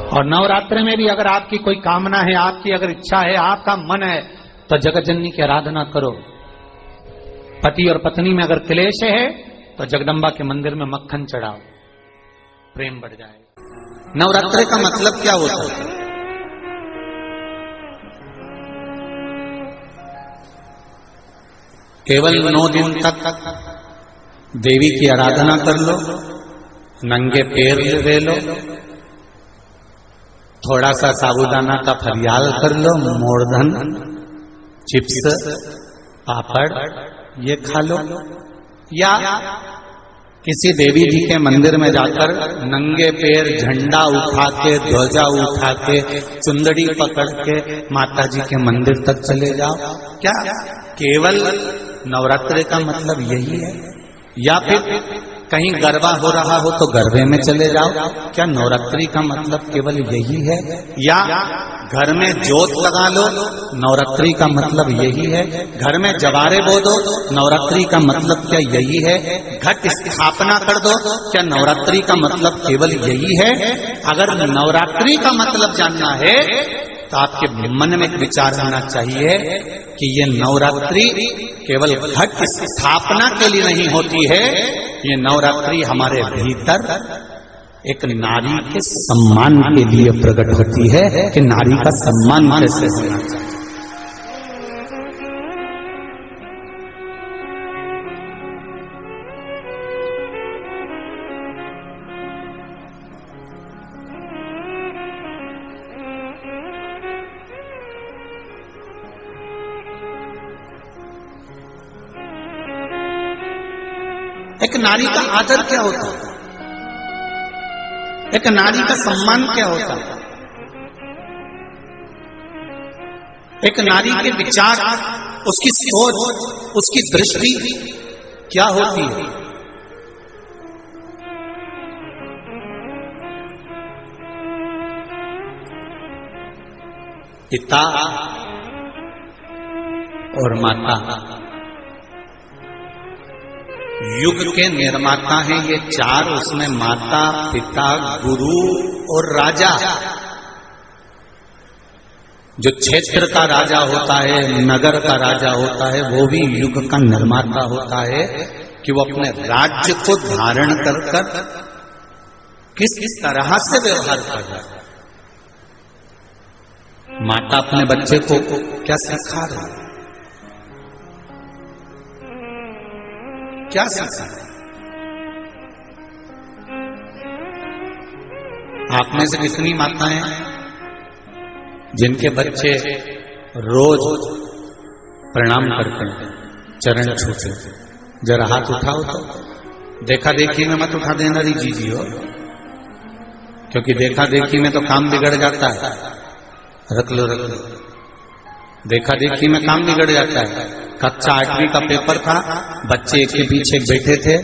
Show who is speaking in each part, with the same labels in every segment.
Speaker 1: और नवरात्रि में भी अगर आपकी कोई कामना है, आपकी अगर इच्छा है, आपका मन है, तो जगत जननी की आराधना करो। पति और पत्नी में अगर क्लेश है तो जगदम्बा के मंदिर में मक्खन चढ़ाओ, प्रेम बढ़ जाएगा।
Speaker 2: नवरात्रि का मतलब क्या होता है? केवल 9 दिन तक देवी की आराधना कर लो, नंगे पैर ले लो, थोड़ा सा साबूदाना का फरियाल कर लो, मोरधन, चिप्स, पापड़ ये खा लो, या किसी देवी जी के मंदिर में जाकर नंगे पैर झंडा उठा के, ध्वजा उठा के, चुंदड़ी पकड़ के माता जी के मंदिर तक चले जाओ। क्या केवल नवरात्रि का मतलब यही है? या फिर कहीं गरबा हो रहा हो तो गरबे में चले जाओ? क्या नवरात्रि का मतलब केवल यही है? या घर में जोत लगा लो, नवरात्रि का मतलब यही है? घर में जवारे बो दो, नवरात्रि का मतलब क्या यही है? घट स्थापना कर दो, क्या नवरात्रि का मतलब केवल यही है? अगर नवरात्रि का मतलब जानना है तो आपके मन में एक विचार होना चाहिए कि ये नवरात्रि केवल घट स्थापना के लिए नहीं होती है, ये नवरात्रि हमारे भीतर एक नारी के सम्मान के लिए प्रकट होती है कि नारी का सम्मान कैसे होना चाहिए। एक नारी का आदर क्या होता है? एक नारी का सम्मान क्या होता है? एक नारी के विचार, उसकी सोच, उसकी दृष्टि क्या होती है? पिता और माता युग के निर्माता हैं ये चार। उसमें माता, पिता, गुरु और राजा। जो क्षेत्र का राजा होता है, नगर का राजा होता है, वो भी युग का निर्माता होता है कि वो अपने राज्य को धारण कर कर किस तरह से व्यवहार कर रहा है। माता अपने बच्चे को क्या सिखा रही है, क्या सिखा रही? आप में से कितनी माताएं जिनके बच्चे रोज प्रणाम करते हैं, चरण छूते? जरा हाथ उठाओ तो। देखा देखी में मत उठा देना री जीजी हो, क्योंकि देखा देखी में तो काम बिगड़ जाता है। रख लो रख लो, देखा देखी में काम बिगड़ जाता है। कक्षा 8वीं का पेपर था, बच्चे एक के पीछे बैठे थे,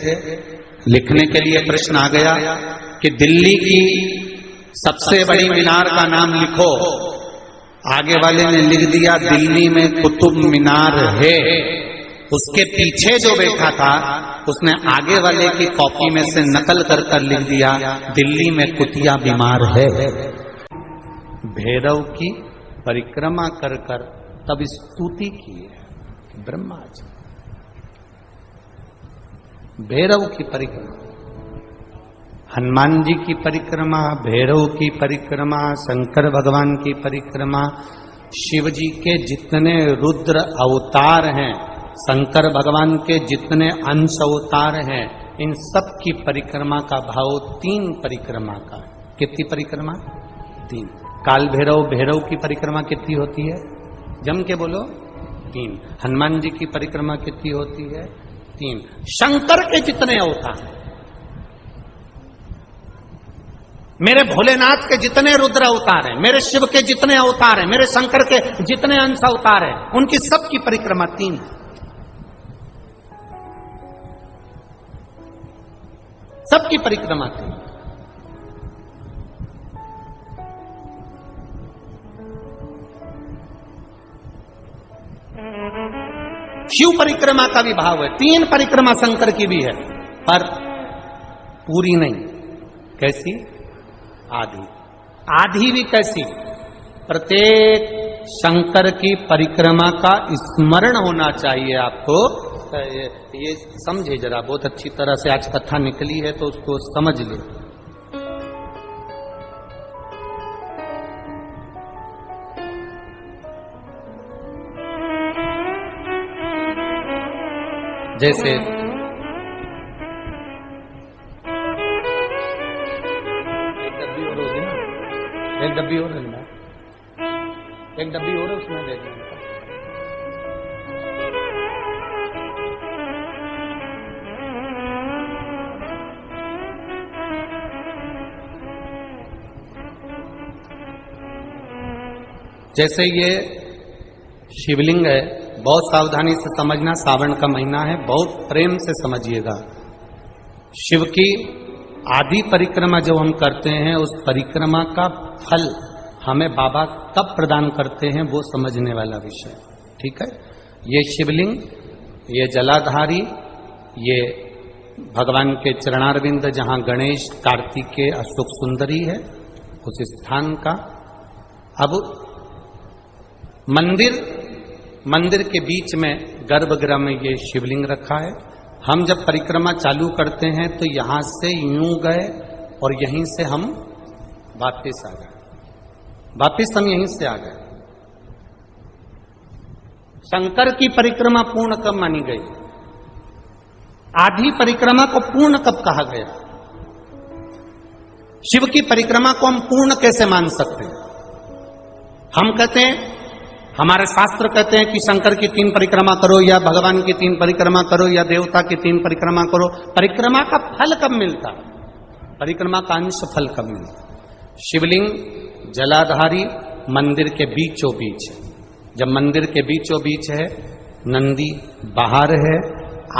Speaker 2: लिखने के लिए प्रश्न आ गया कि दिल्ली की सबसे बड़ी मीनार का नाम लिखो। आगे वाले ने लिख दिया दिल्ली में कुतुब मीनार है। उसके पीछे जो बैठा था उसने आगे वाले की कॉपी में से नकल कर कर लिख दिया दिल्ली में कुतिया बीमार है। भैरव की परिक्रमा कर कर तब स्तुति की है ब्रह्मा जी। भैरव की परिक्रमा, हनुमान जी की परिक्रमा, भैरव की परिक्रमा, शंकर भगवान की परिक्रमा, शिव जी के जितने रुद्र अवतार हैं, शंकर भगवान के जितने अंश अवतार हैं, इन सब की परिक्रमा का भाव 3 परिक्रमा का। कितनी परिक्रमा? 3। काल भैरव, भैरव की परिक्रमा कितनी होती है? जम के बोलो 3। हनुमान जी की परिक्रमा कितनी होती है? 3। शंकर के जितने अवतार, मेरे भोलेनाथ के जितने रुद्र अवतार हैं, मेरे शिव के जितने अवतार हैं, मेरे शंकर के जितने अंश अवतार हैं, उनकी सबकी परिक्रमा 3 है। सबकी परिक्रमा 3। शिव परिक्रमा का भी भाव है। 3 परिक्रमा शंकर की भी है, पर पूरी नहीं। कैसी? आधी।
Speaker 1: आधी भी कैसी, प्रत्येक शंकर की परिक्रमा का स्मरण होना चाहिए आपको। ये समझे जरा, बहुत अच्छी तरह से आज कथा निकली है तो उसको समझ ले। जैसे एक डब्बी और होगी ना, एक डब्बी और है ना, एक डब्बी और है उसमें दे दें। जैसे ये शिवलिंग है, बहुत सावधानी से समझना, सावन का महीना है, बहुत प्रेम से समझिएगा। शिव की आदि परिक्रमा जब हम करते हैं, उस परिक्रमा का फल हमें बाबा कब प्रदान करते हैं वो समझने वाला विषय, ठीक है। ये शिवलिंग, ये जलाधारी, ये भगवान के चरणारविंद जहां गणेश, कार्तिकेय, अशोक सुंदरी है, उस स्थान का। अब मंदिर के बीच में गर्भगृह में ये शिवलिंग रखा है। हम जब परिक्रमा चालू करते हैं तो यहां से यूं गए और यहीं से हम वापिस आ गए, वापिस हम यहीं से आ गए। शंकर की परिक्रमा पूर्ण कब मानी गई? आधी परिक्रमा को पूर्ण कब कहा गया? शिव की परिक्रमा को हम पूर्ण कैसे मान सकते हैं? हम कहते हैं, हमारे शास्त्र कहते हैं कि शंकर की 3 परिक्रमा करो, या भगवान की 3 परिक्रमा करो, या देवता की 3 परिक्रमा करो। परिक्रमा का फल कब मिलता? परिक्रमा का अंश फल कब मिलता? शिवलिंग जलाधारी मंदिर के बीचों बीच है। जब मंदिर के बीचों बीच है, नंदी बाहर है,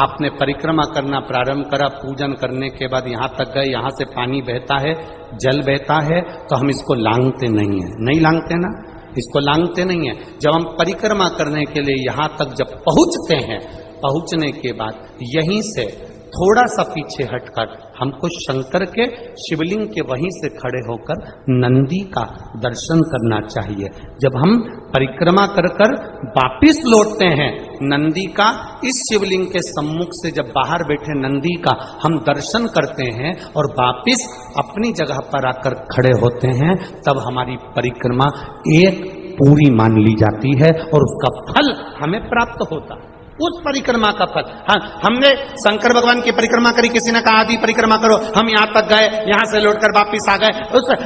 Speaker 1: आपने परिक्रमा करना प्रारंभ करा, पूजन करने के बाद यहां तक गए, यहां से पानी बहता है, जल बहता है, तो हम इसको लांघते नहीं है, नहीं लांघते ना, इसको लांघते नहीं है। जब हम परिक्रमा करने के लिए यहां तक जब पहुंचते हैं, पहुंचने के बाद यहीं से थोड़ा सा पीछे हटकर हमको शंकर के शिवलिंग के वहीं से खड़े होकर नंदी का दर्शन करना चाहिए। जब हम परिक्रमा कर कर वापिस लौटते हैं, नंदी का इस शिवलिंग के सम्मुख से जब बाहर बैठे नंदी का हम दर्शन करते हैं और वापिस अपनी जगह पर आकर खड़े होते हैं, तब हमारी परिक्रमा एक पूरी मान ली जाती है और उसका फल हमें प्राप्त होता है। उस परिक्रमा का फल, हाँ, हमने शंकर भगवान की परिक्रमा करी, किसी ने कहा आदि परिक्रमा करो, हम यहां तक गए, यहां से लौटकर वापिस आ गए।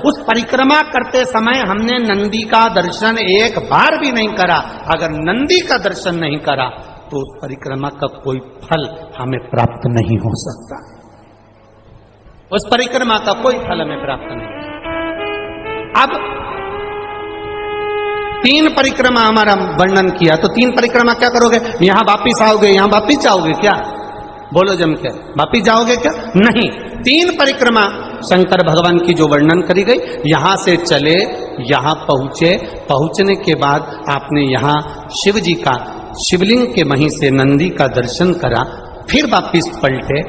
Speaker 1: उस परिक्रमा करते समय हमने नंदी का दर्शन एक बार भी नहीं करा। अगर नंदी का दर्शन नहीं करा तो उस परिक्रमा का कोई फल हमें प्राप्त नहीं हो सकता। उस परिक्रमा का कोई फल हमें प्राप्त नहीं हो सकता। अब 3 परिक्रमा हमारा वर्णन किया, तो 3 परिक्रमा क्या करोगे? यहां वापिस आओगे, यहां वापिस जाओगे क्या? बोलो जम के, वापिस जाओगे क्या? नहीं। 3 परिक्रमा शंकर भगवान की जो वर्णन करी गई, यहां से चले, यहां पहुंचे, पहुंचने के बाद आपने यहां शिव जी का शिवलिंग के वहीं से नंदी का दर्शन करा, फिर वापिस पलटे,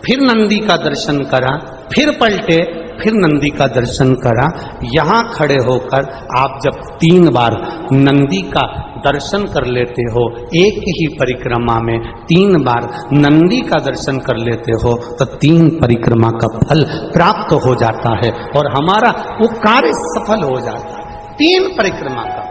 Speaker 1: फिर नंदी का दर्शन करा, फिर पलटे, फिर नंदी का दर्शन करा। यहां खड़े होकर आप जब 3 बार नंदी का दर्शन कर लेते हो, एक ही परिक्रमा में 3 बार नंदी का दर्शन कर लेते हो, तो 3 परिक्रमा का फल प्राप्त हो जाता है और हमारा वो कार्य सफल हो जाता है। 3 परिक्रमा का